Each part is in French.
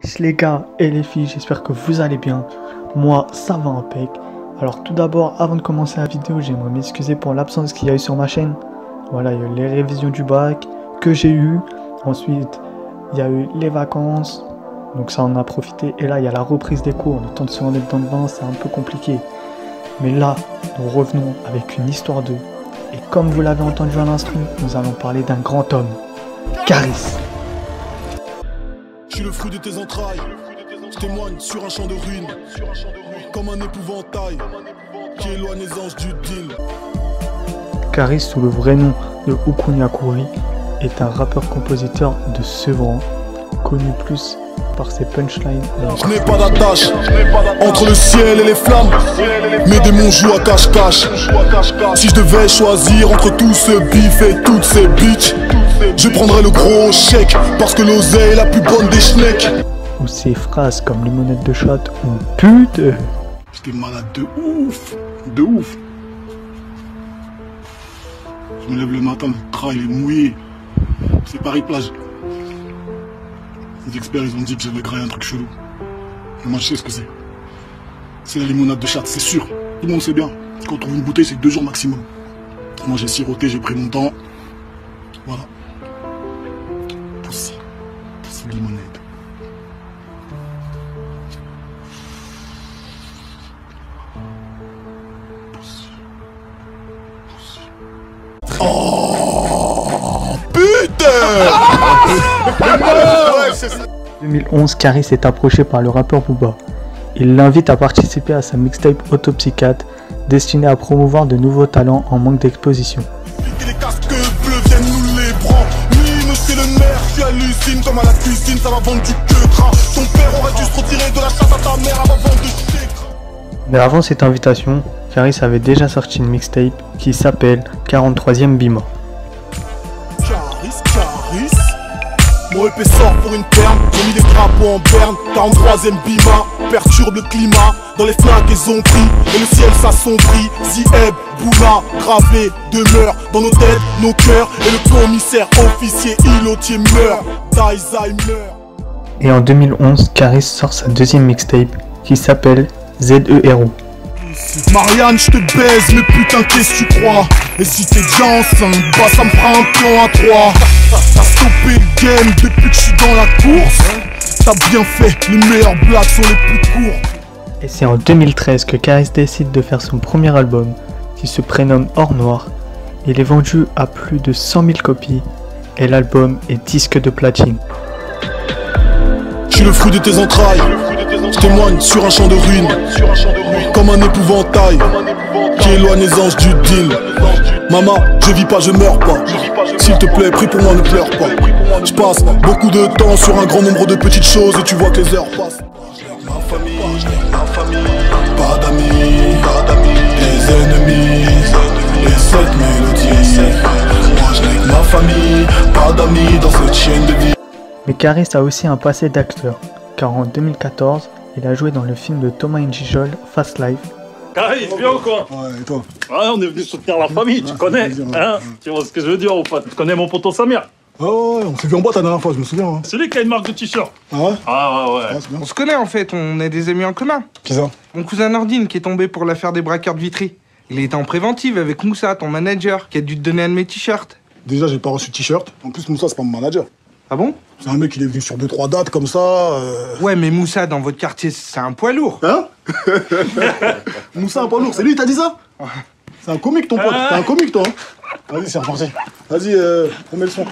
Peace les gars et les filles, j'espère que vous allez bien. Moi ça va impec. Alors tout d'abord, avant de commencer la vidéo, j'aimerais m'excuser pour l'absence qu'il y a eu sur ma chaîne. Voilà, il y a eu les révisions du bac que j'ai eu. Ensuite, il y a eu les vacances. Donc ça on a profité. Et là il y a la reprise des cours. Le temps de se remettre dans le bain, c'est un peu compliqué. Mais là, nous revenons avec une histoire d'eux. Et comme vous l'avez entendu à l'instru, nous allons parler d'un grand homme, Caris. Je suis le fruit de tes entrailles, je témoigne sur un champ de ruines, comme un épouvantail qui éloigne les anges du deal. Caris, sous le vrai nom de Okunya Kuri, est un rappeur-compositeur de Sevran, connu plus par ses punchlines. Je n'ai pas d'attache entre le ciel et les flammes, mes démons jouent à cache-cache. Si je devais choisir entre tout ce bif et toutes ces bitches, je prendrais le gros chèque, parce que l'oseille est la plus bonne des schnecks. Ou ces phrases comme limonette de shot ou pute. J'étais malade de ouf, de ouf. Je me lève le matin, le train il est mouillé. C'est Paris-Plage. Les experts ils ont dit que j'avais graillé un truc chelou. Et moi je sais ce que c'est. C'est la limonade de chatte, c'est sûr. Tout le monde sait bien. Quand on trouve une bouteille, c'est 2 jours maximum. Moi j'ai siroté, j'ai pris mon temps. Voilà. Pussy limonade. Oh putain. En 2011, Caris est approché par le rappeur Booba. Il l'invite à participer à sa mixtape Autopsy 4, destinée à promouvoir de nouveaux talents en manque d'exposition. Les casques bleus viennent nous les bras. Oui, monsieur le maire, tu hallucines comme à la cuisine, ça va vendre du queue gras. Ton père aurait dû se retirer de la chasse à ta mère avant de vendre du chèque. Mais avant cette invitation, Caris avait déjà sorti une mixtape qui s'appelle 43e Bima. Caris, mon épée sort pour une perme, j'ai mis des drapeaux en berne. 43e Bima, perturbe le climat. Dans les flaques ils ont pris, et le ciel s'assombrit. Zieb, Boula, gravé, demeure dans nos têtes, nos cœurs. Et le commissaire officier Ilotier meurt, Taizai meurt. Et en 2011, Caris sort sa deuxième mixtape qui s'appelle ZERO. Marianne, je te baise, mais putain, qu'est-ce que tu crois? Et si t'es déjà enceinte, bah ça me fera un plan à 3. T'as stoppé le game depuis que je suis dans la course. T'as bien fait, les meilleures blagues sont les plus courtes. Et c'est en 2013 que Caris décide de faire son premier album, qui se prénomme Or Noir. Il est vendu à plus de 100 000 copies, et l'album est disque de platine. Je suis le fruit de tes entrailles, je témoigne sur un champ de ruines, comme un épouvantail qui éloigne les anges du deal. Maman, je vis pas, je meurs pas. S'il te plaît, prie pour moi, ne pleure pas. Je passe beaucoup de temps sur un grand nombre de petites choses et tu vois que les heures passent. Ma famille, pas d'amis, des ennemis, et cette mélodie. Moi je n'ai que ma famille, pas d'amis dans cette chaîne de vie. Mais Caris a aussi un passé d'acteur, car en 2014, il a joué dans le film de Thomas N'Gijol, Fast Life. Caris, bien ou quoi? Ouais, et toi? Ouais, on est venu soutenir la famille, tu connais, hein? Tu vois ce que je veux dire ou pas? Tu connais mon poteau Samir? Oh ouais, on s'est vu en boîte la dernière fois, je me souviens. Hein. C'est lui qui a une marque de t-shirt. Ah ouais? Ah ouais. Bien. On se connaît en fait, on est des amis en commun. Qui ça? Mon cousin Nordine qui est tombé pour l'affaire des braqueurs de Vitry. Il était en préventive avec Moussa, ton manager, qui a dû te donner un de mes t-shirts. Déjà, j'ai pas reçu de t-shirt. En plus, Moussa, c'est pas mon manager. Ah bon? C'est un mec, il est venu sur 2-3 dates comme ça. Ouais, mais Moussa, dans votre quartier, c'est un poids lourd. Hein? Moussa, un poids lourd, c'est lui, t'as dit ça? C'est un comique, ton pote. T'es un comique, toi. Hein. Vas-y, c'est reparti. Vas-y, remets le son.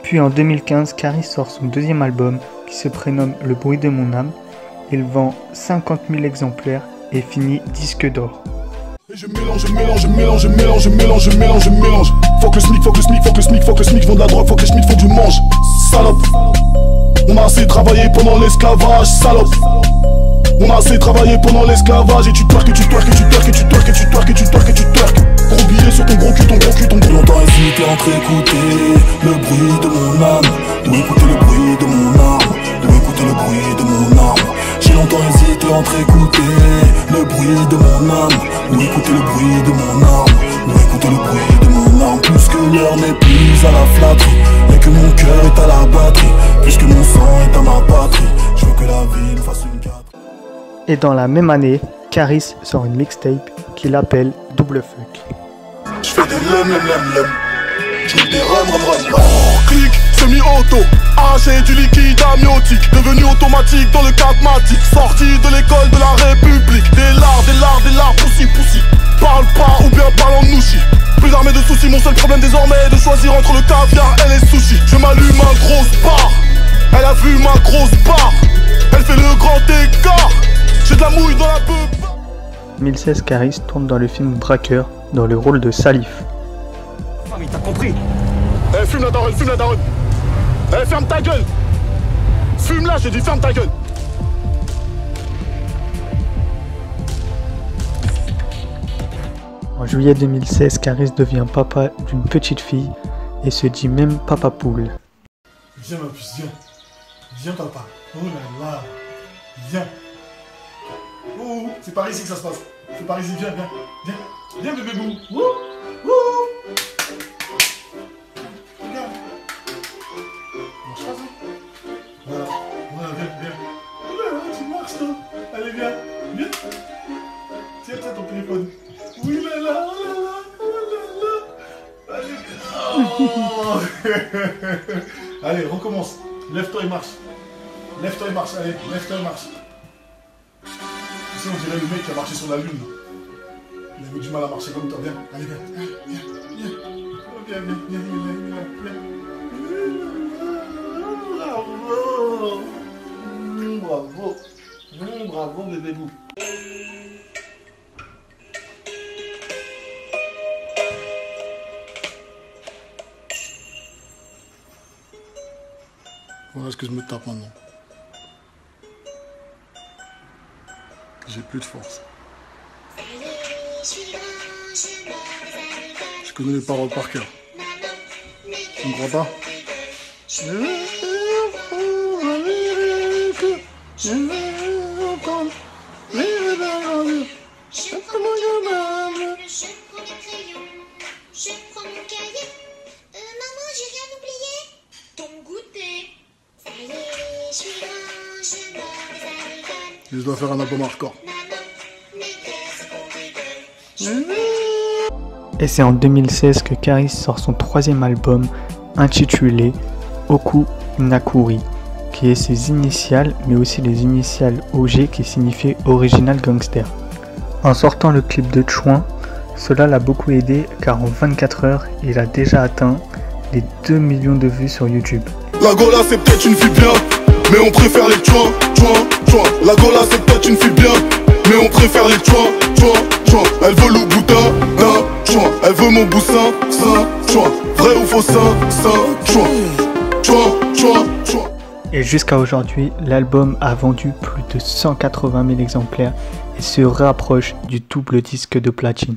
Puis en 2015, Caris sort son deuxième album qui se prénomme Le bruit de mon âme. Il vend 50 000 exemplaires et finit disque d'or. Et je mélange. Faut que le SMIC vend de la drogue, faut que les SMIC faut que je mange. Salope. On a assez travaillé pendant l'esclavage, salope. On a assez travaillé pendant l'esclavage et tu twerk. Gros billet sur ton gros cul. Longtemps hésité entre écouter le bruit de mon âme, ou écouter le bruit de mon arme, J'ai longtemps hésité entre écouter le bruit de mon âme, ou écouter le bruit de mon arme, plus que l'heure n'est plus à la flatterie, et que mon cœur est à la batterie. Et dans la même année, Caris sort une mixtape qu'il appelle Double Fuck. J'fais des lem, j'nique des rum. Clic, semi-auto, arraché du liquide amniotique, devenu automatique dans le catmatique, sorti de l'école de la République. Des lards, poussi. Parle pas ou bien parle en nouchi. Plus armé de soucis, mon seul problème désormais est de choisir entre le caviar et les sushis. Je m'allume ma grosse barre, elle a vu ma grosse barre, elle fait le grand écart, j'ai de la mouille dans la peuple. 2016, Caris tourne dans le film Braqueur dans le rôle de Salif. Ah mais t'as compris. Eh, fume la daronne. Eh, ferme ta gueule. Fume là, j'ai dit ferme ta gueule. En juillet 2016, Caris devient papa d'une petite fille et se dit même papa poule. Viens ma puce, viens. Viens papa. Oh là là. Viens. Oh, c'est par ici que ça se passe. C'est par ici, viens. Viens bébé bou. Regarde. Marche pas ça. Voilà, viens. Oh là là, tu marches toi. Allez, viens. Tiens ton téléphone. Oui là là, Allez. Allez, recommence. Lève-toi et marche. Allez, lève-toi et marche. Ici, on dirait le mec qui a marché sur la lune. Il avait du mal à marcher comme toi. Viens, allez, viens. Bravo, bébé bou. Voilà ce que je me tape maintenant. J'ai plus de force. Je connais les paroles par cœur. Tu me crois pas? Je dois faire un album hardcore. Et c'est en 2016 que Caris sort son troisième album intitulé Oku Nakuri, qui est ses initiales mais aussi les initiales OG qui signifie Original Gangster. En sortant le clip de Chouin, cela l'a beaucoup aidé car en 24 heures, il a déjà atteint les 2 millions de vues sur YouTube. La Gola c'est peut-être une fille bien, mais on préfère les chouins. La Gola c'est peut-être une fille bien, mais on préfère les chouins. Elle veut le boutin d'un chouin, elle veut mon boussin, chouin. Vrai ou faux chouin. Et jusqu'à aujourd'hui, l'album a vendu plus de 180 000 exemplaires et se rapproche du double disque de platine.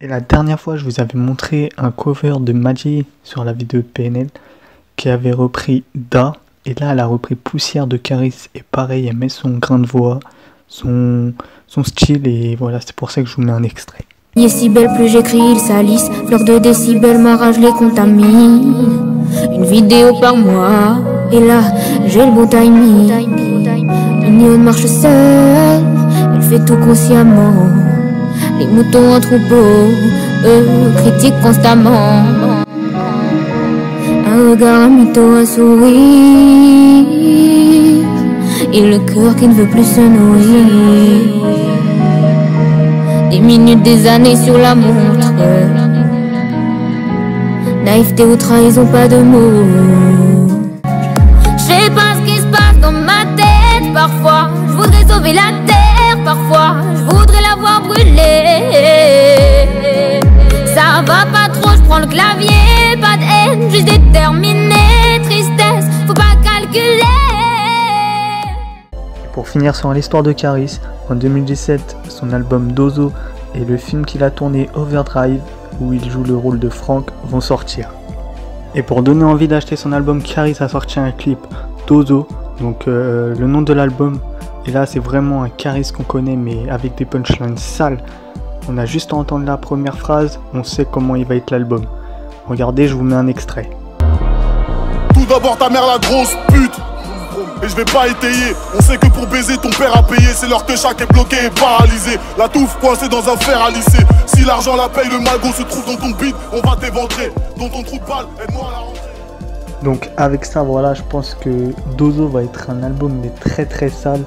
Et la dernière fois, je vous avais montré un cover de Madji sur la vidéo de PNL qui avait repris Da. Et là, elle a repris Poussière de Caris. Et pareil, elle met son grain de voix, son style. Et voilà, c'est pour ça que je vous mets un extrait. Il est si belle, plus j'écris, il salisse. Fleur de décibels, ma rage les contamine. Une vidéo par mois, et là, j'ai le bon timing. Une néon marche seule, elle fait tout consciemment. Les moutons en troupeau, eux, critiquent constamment. Un regard, un mytho, un sourire, et le cœur qui ne veut plus se nourrir. Des minutes, des années sur la montre. Naïveté ou trahison, pas de mots. Je sais pas ce qui se passe dans ma tête. Parfois, je voudrais sauver la terre. Parfois, je voudrais la voir brûler. Ça va pas trop, je prends le clavier. Pas de haine, juste déterminé. Tristesse, faut pas calculer. Pour finir sur l'histoire de Caris, en 2017, son album Dozo et le film qu'il a tourné Overdrive, où il joue le rôle de Frank, vont sortir. Et pour donner envie d'acheter son album, Caris a sorti un clip Dozo, donc le nom de l'album. Et là, c'est vraiment un Caris qu'on connaît, mais avec des punchlines sales. On a juste à entendre la première phrase, on sait comment il va être l'album. Regardez, je vous mets un extrait. Tout d'abord ta mère la grosse pute. Et je vais pas étayer. On sait que pour baiser ton père a payé. C'est l'heure que chaque est bloqué et paralysé. La touffe coincée dans un fer à lisser. Si l'argent la paye, le magot se trouve dans ton bide. On va t'éventrer. Dans ton trou de balle, aide-moi à la rentrée. Donc avec ça, voilà, je pense que Dozo va être un album mais très sale.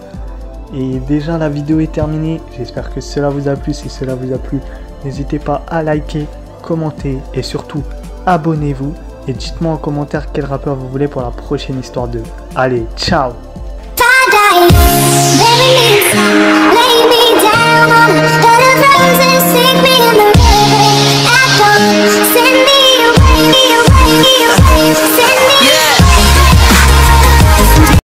Et déjà la vidéo est terminée. J'espère que cela vous a plu. Si cela vous a plu, n'hésitez pas à liker, commenter et surtout abonnez-vous. Et dites-moi en commentaire quel rappeur vous voulez pour la prochaine histoire 2. Allez, ciao!